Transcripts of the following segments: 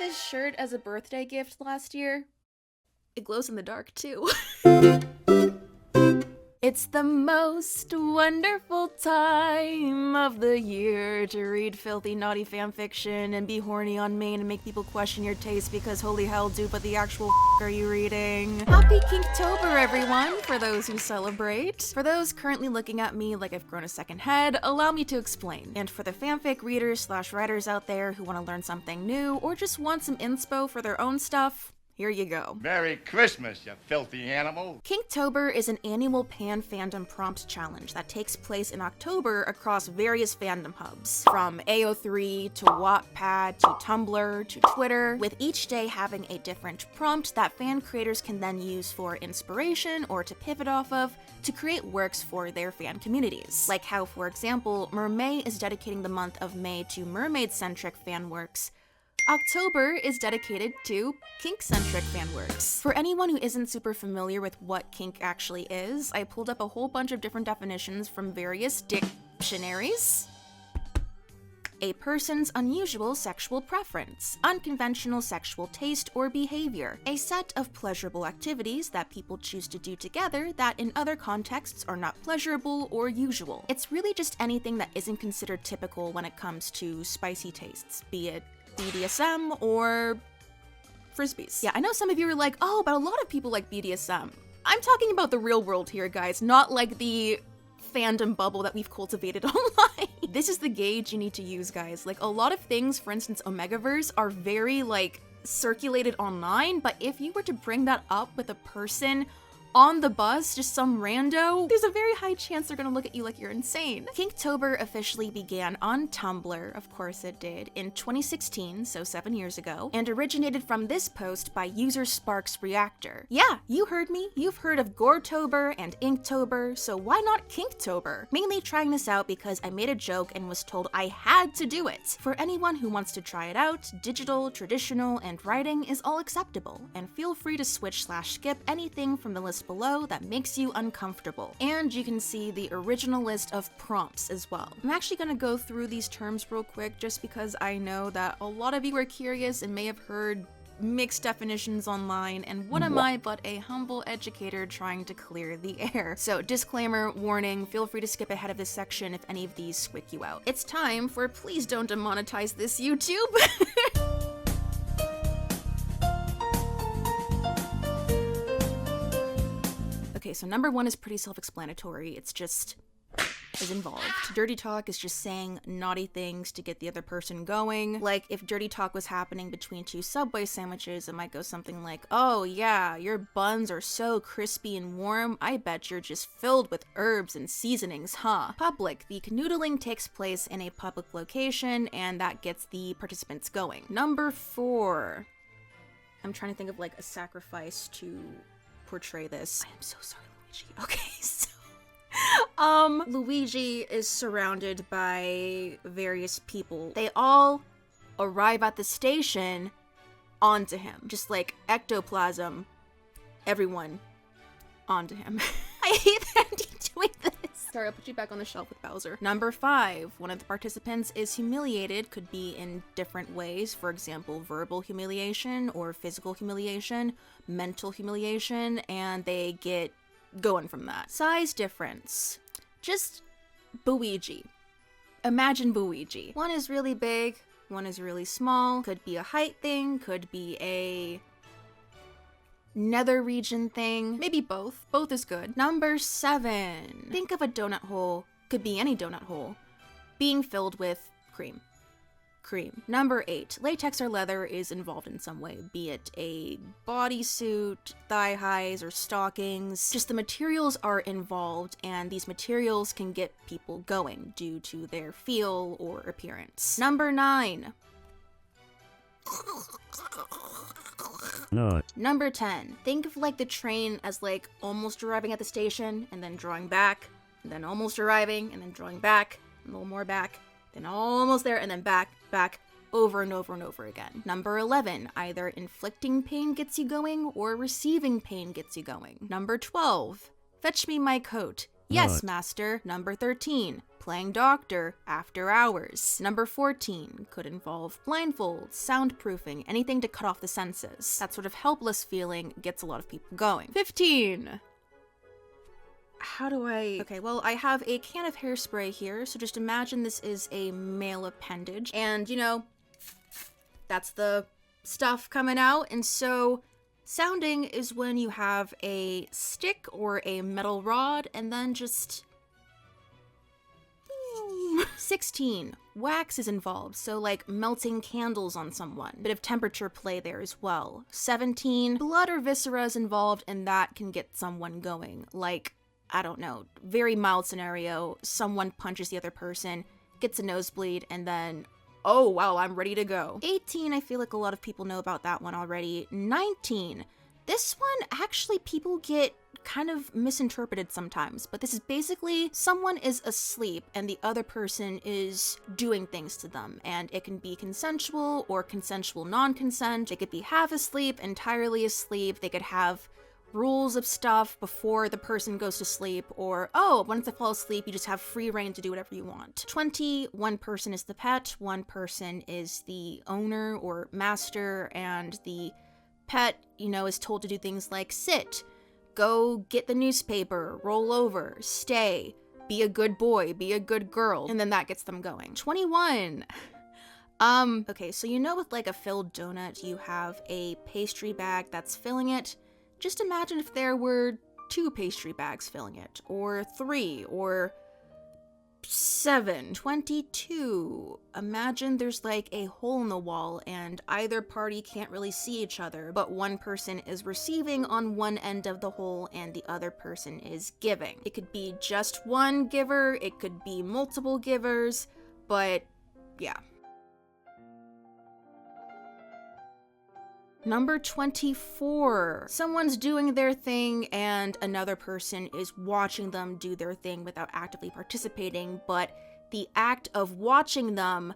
this shirt as a birthday gift last year. It glows in the dark, too. It's the most wonderful time of the year to read filthy, naughty fanfiction and be horny on main and make people question your taste because holy hell, dude, what the actual are you reading? Happy Kinktober, everyone, for those who celebrate. For those currently looking at me like I've grown a second head, allow me to explain. And for the fanfic readers / writers out there who want to learn something new or just want some inspo for their own stuff, here you go. Merry Christmas, you filthy animal. Kinktober is an annual pan-fandom prompt challenge that takes place in October across various fandom hubs, from AO3 to Wattpad to Tumblr to Twitter, with each day having a different prompt that fan creators can then use for inspiration or to pivot off of to create works for their fan communities. Like how, for example, Mermay is dedicating the month of May to mermaid-centric fan works, October is dedicated to kink-centric fanworks. For anyone who isn't super familiar with what kink actually is, I pulled up a whole bunch of different definitions from various dictionaries. A person's unusual sexual preference, unconventional sexual taste or behavior, a set of pleasurable activities that people choose to do together that in other contexts are not pleasurable or usual. It's really just anything that isn't considered typical when it comes to spicy tastes, be it BDSM or frisbees. Yeah, I know some of you are like, oh, but a lot of people like BDSM. I'm talking about the real world here, guys, not like the fandom bubble that we've cultivated online. This is the gauge you need to use, guys. Like, a lot of things, for instance, Omegaverse, are very, like, circulated online, but if you were to bring that up with a person on the bus, just some rando, there's a very high chance they're gonna look at you like you're insane. Kinktober officially began on Tumblr, of course it did, in 2016, so 7 years ago, and originated from this post by user Sparks Reactor. Yeah, you heard me. You've heard of Goretober and Inktober, so why not Kinktober? Mainly trying this out because I made a joke and was told I had to do it. For anyone who wants to try it out, digital, traditional, and writing is all acceptable, and feel free to switch / skip anything from the list below that makes you uncomfortable. And you can see the original list of prompts as well. I'm actually gonna go through these terms real quick just because I know that a lot of you are curious and may have heard mixed definitions online, and what am I but a humble educator trying to clear the air. So disclaimer, warning, feel free to skip ahead of this section if any of these squick you out. It's time for please don't demonetize this, YouTube. Okay, so number one is pretty self-explanatory. It's just is involved. Dirty talk is just saying naughty things to get the other person going. Like, if dirty talk was happening between two Subway sandwiches, it might go something like, oh yeah, your buns are so crispy and warm, I bet you're just filled with herbs and seasonings, huh? Public. The canoodling takes place in a public location, and that gets the participants going. Number 4. I'm trying to think of like a sacrifice to portray this. I am so sorry, Luigi. Okay, so Luigi is surrounded by various people. They all arrive at the station onto him. Just like ectoplasm, everyone onto him. I hate that I'm doing this. Sorry, I'll put you back on the shelf with Bowser. Number 5. One of the participants is humiliated, could be in different ways. For example, verbal humiliation or physical humiliation, mental humiliation, and they get going from that. Size difference. Just Luigi. Imagine Luigi. One is really big, one is really small. Could be a height thing, could be a nether region thing, maybe both. Both is good. Number 7. Think of a donut hole, could be any donut hole, being filled with cream. Cream. Number 8. Latex or leather is involved in some way, be it a bodysuit, thigh highs, or stockings. Just the materials are involved, and these materials can get people going due to their feel or appearance. Number 9. No. Number 10. Think of like the train as like almost arriving at the station and then drawing back, and then almost arriving and then drawing back, a little more back, then almost there and then back, over and over and over again. Number 11. Either inflicting pain gets you going or receiving pain gets you going. Number 12. Fetch me my coat. Yes, master. Number 13, playing doctor after hours. Number 14 could involve blindfolds, soundproofing, anything to cut off the senses. That sort of helpless feeling gets a lot of people going. 15. How do I... Okay, well, I have a can of hairspray here, so just imagine this is a male appendage. And, you know, that's the stuff coming out, and so sounding is when you have a stick or a metal rod, and then just... 16. Wax is involved, so like melting candles on someone. Bit of temperature play there as well. 17. Blood or viscera is involved, and that can get someone going. Like, I don't know, very mild scenario, someone punches the other person, gets a nosebleed, and then, oh wow, I'm ready to go. 18, I feel like a lot of people know about that one already. 19. This one, actually, people get kind of misinterpreted sometimes, but this is basically someone is asleep and the other person is doing things to them, and it can be consensual or consensual non-consent. They could be half asleep, entirely asleep. They could have rules of stuff before the person goes to sleep, or, oh, once they fall asleep, you just have free reign to do whatever you want. 20, one person is the pet, one person is the owner or master, and the pet, you know, is told to do things like sit, go get the newspaper, roll over, stay, be a good boy, be a good girl, and then that gets them going. 21. Okay, so you know with like a filled donut, you have a pastry bag that's filling it. Just imagine if there were 2 pastry bags filling it, or 3, or 7. 22. Imagine there's like a hole in the wall and either party can't really see each other, but one person is receiving on one end of the hole and the other person is giving. It could be just one giver, it could be multiple givers, but yeah. Number 24. Someone's doing their thing and another person is watching them do their thing without actively participating, but the act of watching them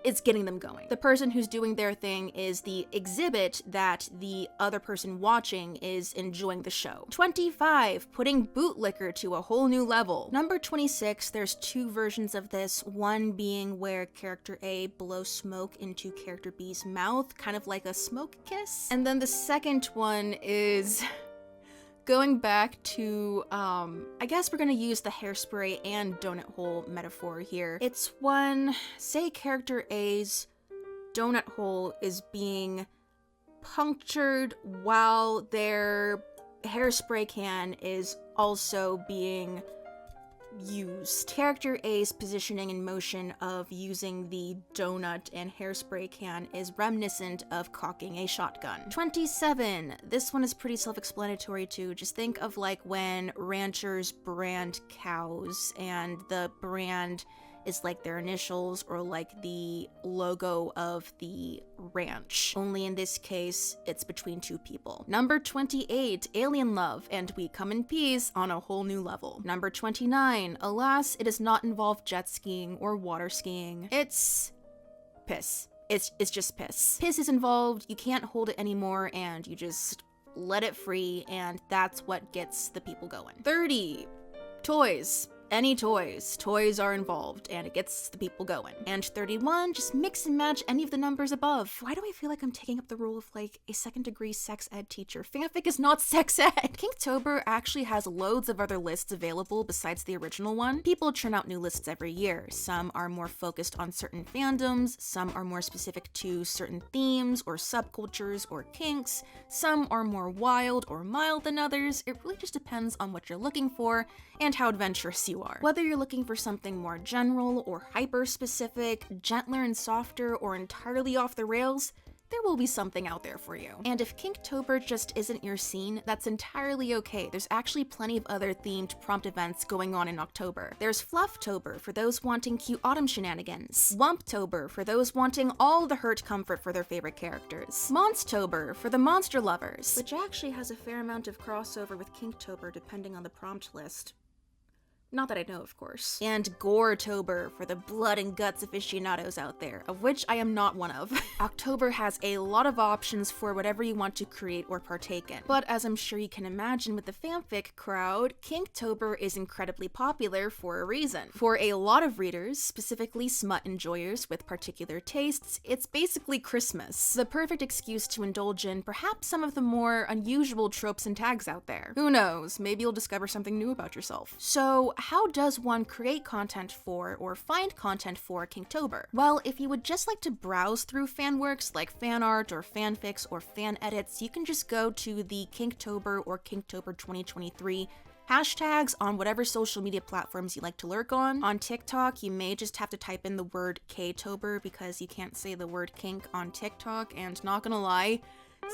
is getting them going. The person who's doing their thing is the exhibit that the other person watching is enjoying the show. 25. Putting bootlicker to a whole new level. Number 26, there's 2 versions of this, one being where character A blows smoke into character B's mouth, kind of like a smoke kiss. And then the second one is going back to, I guess we're gonna use the hairspray and donut hole metaphor here. It's when, say character A's donut hole is being punctured while their hairspray can is also being used. Character A's positioning and motion of using the donut and hairspray can is reminiscent of cocking a shotgun. 27. This one is pretty self-explanatory too. Just think of like when ranchers brand cows and the brand is like their initials or like the logo of the ranch. Only in this case, it's between 2 people. Number 28, alien love, and we come in peace on a whole new level. Number 29, alas, it does not involve jet skiing or water skiing. It's piss. It's just piss. Piss is involved, you can't hold it anymore, and you just let it free, and that's what gets the people going. 30, toys. Any toys. Toys are involved, and it gets the people going. And 31, just mix and match any of the numbers above. Why do I feel like I'm taking up the role of, like, a second-degree sex ed teacher? Fanfic is not sex ed! Kinktober actually has loads of other lists available besides the original one. People churn out new lists every year. Some are more focused on certain fandoms, some are more specific to certain themes or subcultures or kinks, some are more wild or mild than others. It really just depends on what you're looking for and how adventurous you are. Whether you're looking for something more general or hyper-specific, gentler and softer, or entirely off the rails, there will be something out there for you. And if Kinktober just isn't your scene, that's entirely okay. There's actually plenty of other themed prompt events going on in October. There's Flufftober for those wanting cute autumn shenanigans, Wumptober for those wanting all the hurt comfort for their favorite characters, Monstober for the monster lovers, which actually has a fair amount of crossover with Kinktober depending on the prompt list. Not that I know, of course. And Goretober for the blood and guts aficionados out there, of which I am not one of. October has a lot of options for whatever you want to create or partake in. But as I'm sure you can imagine with the fanfic crowd, Kinktober is incredibly popular for a reason. For a lot of readers, specifically smut enjoyers with particular tastes, it's basically Christmas. The perfect excuse to indulge in perhaps some of the more unusual tropes and tags out there. Who knows, maybe you'll discover something new about yourself. So, how does one create content for or find content for Kinktober? Well, if you would just like to browse through fan works like fan art or fanfics or fan edits, you can just go to the Kinktober or Kinktober 2023 hashtags on whatever social media platforms you like to lurk on. On TikTok, you may just have to type in the word Ktober because you can't say the word kink on TikTok, and not gonna lie,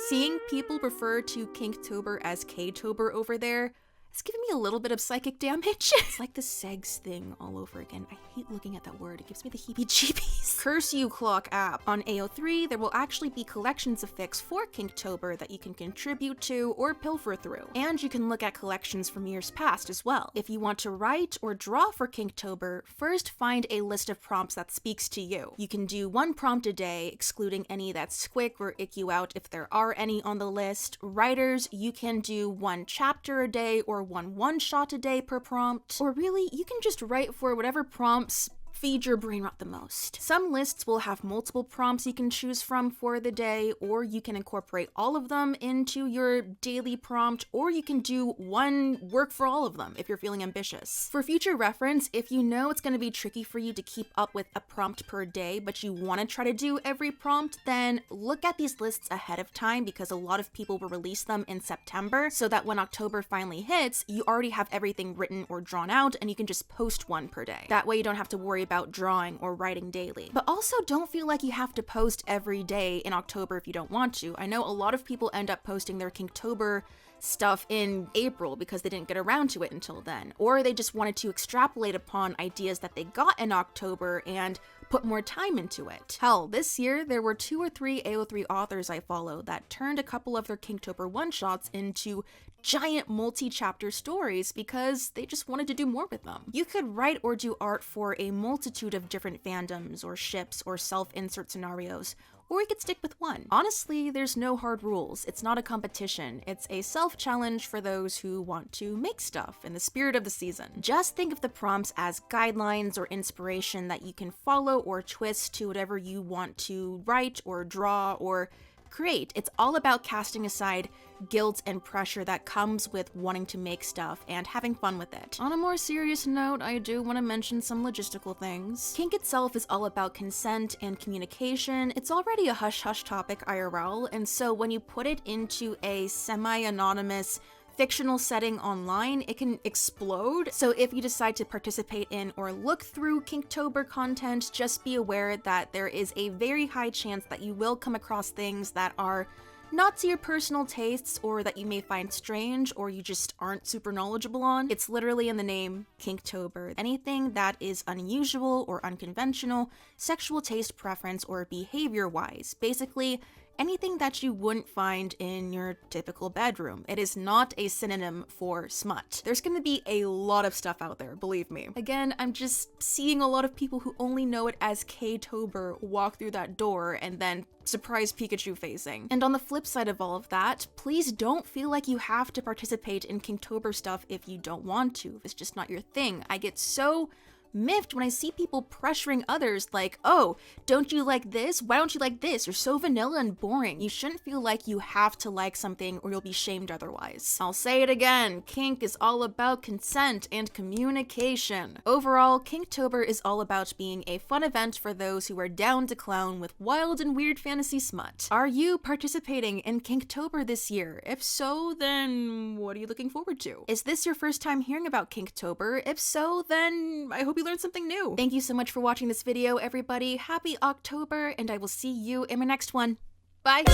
seeing people refer to Kinktober as Ktober over there, it's giving me a little bit of psychic damage. It's like the segs thing all over again. I hate looking at that word. It gives me the heebie-jeebies. Curse you, Clock app. On AO3, there will actually be collections of fics for Kinktober that you can contribute to or pilfer through. And you can look at collections from years past as well. If you want to write or draw for Kinktober, first find a list of prompts that speaks to you. You can do one prompt a day, excluding any that squick or ick you out if there are any on the list. Writers, you can do one chapter a day or one-shot a day per prompt, or really, you can just write for whatever prompts feed your brain rot the most. Some lists will have multiple prompts you can choose from for the day, or you can incorporate all of them into your daily prompt, or you can do one work for all of them if you're feeling ambitious. For future reference, if you know it's going to be tricky for you to keep up with a prompt per day, but you want to try to do every prompt, then look at these lists ahead of time because a lot of people will release them in September so that when October finally hits, you already have everything written or drawn out and you can just post one per day. That way you don't have to worry about drawing or writing daily. But also don't feel like you have to post every day in October if you don't want to. I know a lot of people end up posting their Kinktober stuff in April because they didn't get around to it until then, or they just wanted to extrapolate upon ideas that they got in October and put more time into it. Hell, this year there were 2 or 3 AO3 authors I follow that turned a couple of their Kinktober one-shots into giant multi-chapter stories because they just wanted to do more with them. You could write or do art for a multitude of different fandoms or ships or self-insert scenarios, or you could stick with one. Honestly, there's no hard rules. It's not a competition. It's a self-challenge for those who want to make stuff in the spirit of the season. Just think of the prompts as guidelines or inspiration that you can follow or twist to whatever you want to write or draw or create. It's all about casting aside guilt and pressure that comes with wanting to make stuff and having fun with it. On a more serious note, I do want to mention some logistical things. Kink itself is all about consent and communication. It's already a hush-hush topic IRL, and so when you put it into a semi-anonymous fictional setting online, it can explode. So if you decide to participate in or look through Kinktober content, just be aware that there is a very high chance that you will come across things that are not to your personal tastes or that you may find strange or you just aren't super knowledgeable on. It's literally in the name, Kinktober. Anything that is unusual or unconventional, sexual taste preference or behavior-wise. Basically, anything that you wouldn't find in your typical bedroom. It is not a synonym for smut. There's gonna be a lot of stuff out there, believe me. Again, I'm just seeing a lot of people who only know it as Ktober walk through that door and then surprise Pikachu facing. And on the flip side of all of that, please don't feel like you have to participate in Kinktober stuff if you don't want to, if it's just not your thing. I get so miffed when I see people pressuring others like, oh, don't you like this? Why don't you like this? You're so vanilla and boring. You shouldn't feel like you have to like something or you'll be shamed otherwise. I'll say it again, kink is all about consent and communication. Overall, Kinktober is all about being a fun event for those who are down to clown with wild and weird fantasy smut. Are you participating in Kinktober this year? If so, then what are you looking forward to? Is this your first time hearing about Kinktober? If so, then I hope you learned something new. Thank you so much for watching this video, everybody. Happy October, and I will see you in my next one. Bye!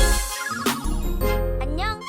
안녕.